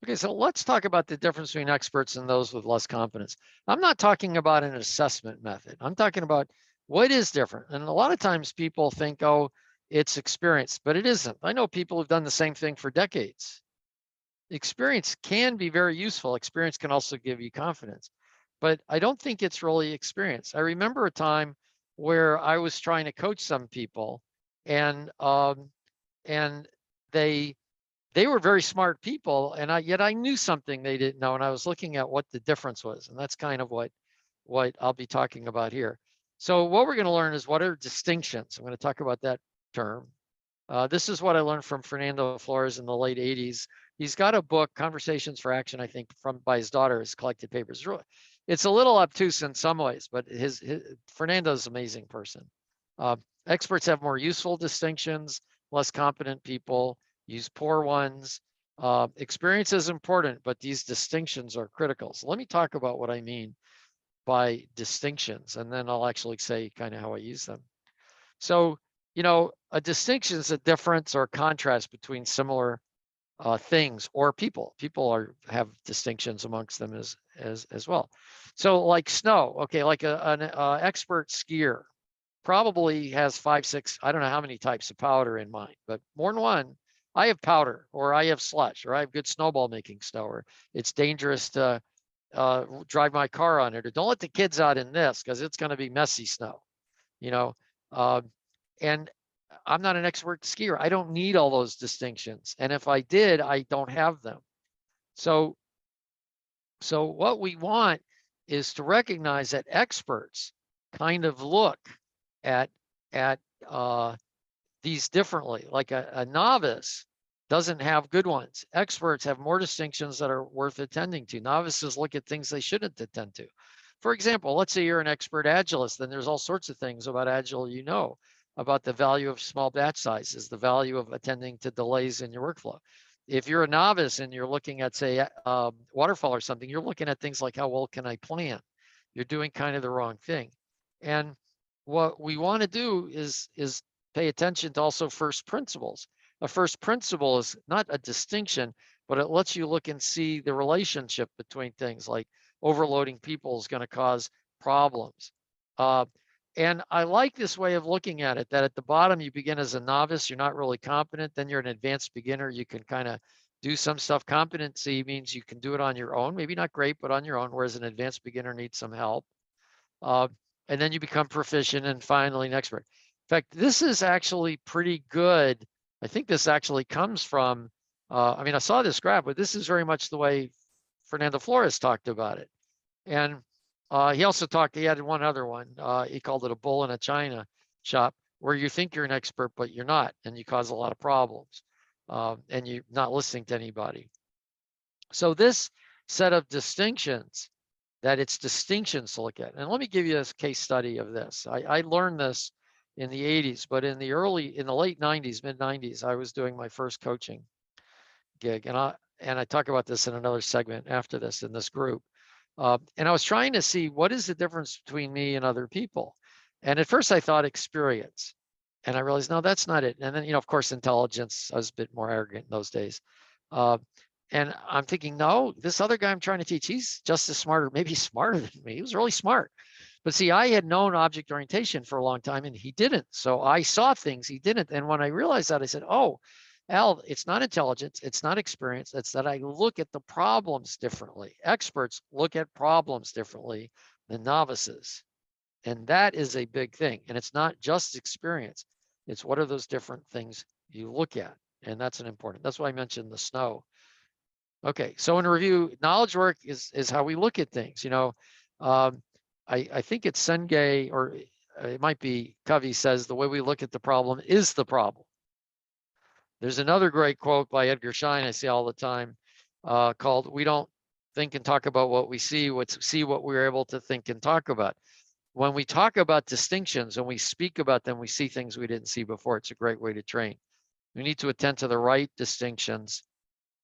Okay, so let's talk about the difference between experts and those with less competence. I'm not talking about an assessment method. I'm talking about what is different. And a lot of times people think, oh, it's experience, but it isn't. I know people who've done the same thing for decades. Experience can be very useful. Experience can also give you confidence, but I don't think it's really experience. I remember a time where I was trying to coach some people, and and they they were very smart people, and yet I knew something they didn't know, and I was looking at what the difference was, and that's kind of what I'll be talking about here. So what we're going to learn is what are distinctions. I'm going to talk about that term. This is what I learned from Fernando Flores in the late 80s. He's got a book, Conversations for Action, I think, by his daughter, his collected papers. It's a little obtuse in some ways, but Fernando's an amazing person. Uh, Experts have more useful distinctions, less competent people use poor ones. Experience is important, but these distinctions are critical. So let me talk about what I mean by distinctions, and then I'll actually say kind of how I use them. So, a distinction is a difference or contrast between similar things or people. People have distinctions amongst them as well. So, like snow, okay, like an expert skier probably has 5, 6, I don't know how many types of powder in mind, but more than one. I have powder, or I have slush, or I have good snowball making snow, or it's dangerous to drive my car on it, or don't let the kids out in this because it's going to be messy snow, you know. Uh, and I'm not an expert skier. I don't need all those distinctions. And if I did, I don't have them. So what we want is to recognize that experts kind of look at these differently. Like a novice doesn't have good ones. Experts have more distinctions that are worth attending to. Novices look at things they shouldn't attend to. For example, let's say you're an expert agilist, then there's all sorts of things about Agile about the value of small batch sizes, the value of attending to delays in your workflow. If you're a novice and you're looking at, say, waterfall or something, you're looking at things like how well can I plan? You're doing kind of the wrong thing. And what we want to do is pay attention to also first principles. A first principle is not a distinction, but it lets you look and see the relationship between things, like overloading people is going to cause problems. And I like this way of looking at it, that at the bottom, you begin as a novice, you're not really competent, then you're an advanced beginner, you can kind of do some stuff. Competency means you can do it on your own, maybe not great, but on your own, whereas an advanced beginner needs some help. And then you become proficient and finally an expert. In fact, this is actually pretty good. I think this actually comes from, I mean, I saw this graph, but this is very much the way Fernando Flores talked about it. And he also he had one other one. He called it a bull in a china shop, where you think you're an expert, but you're not, and you cause a lot of problems, and you're not listening to anybody. So this set of distinctions, that it's distinctions to look at. And let me give you a case study of this. I learned this in the 80s, but in the late 90s, mid 90s, I was doing my first coaching gig. And I talk about this in another segment after this in this group. And I was trying to see what is the difference between me and other people. And at first I thought experience. And I realized, no, that's not it. And then, of course, intelligence. I was a bit more arrogant in those days. And I'm thinking, no, this other guy I'm trying to teach, he's just as smart, or maybe smarter than me. He was really smart. But see, I had known object orientation for a long time and he didn't. So I saw things he didn't. And when I realized that, I said, oh, Al, it's not intelligence, it's not experience, it's that I look at the problems differently. Experts look at problems differently than novices. And that is a big thing. And it's not just experience. It's what are those different things you look at. And that's that's why I mentioned the snow. Okay, so in review, knowledge work is how we look at things. I think it's Senge, or it might be Covey, says the way we look at the problem is the problem. There's another great quote by Edgar Schein I see all the time, called, we don't think and talk about what we see, see what we're able to think and talk about. When we talk about distinctions and we speak about them, we see things we didn't see before. It's a great way to train. We need to attend to the right distinctions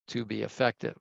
to be effective.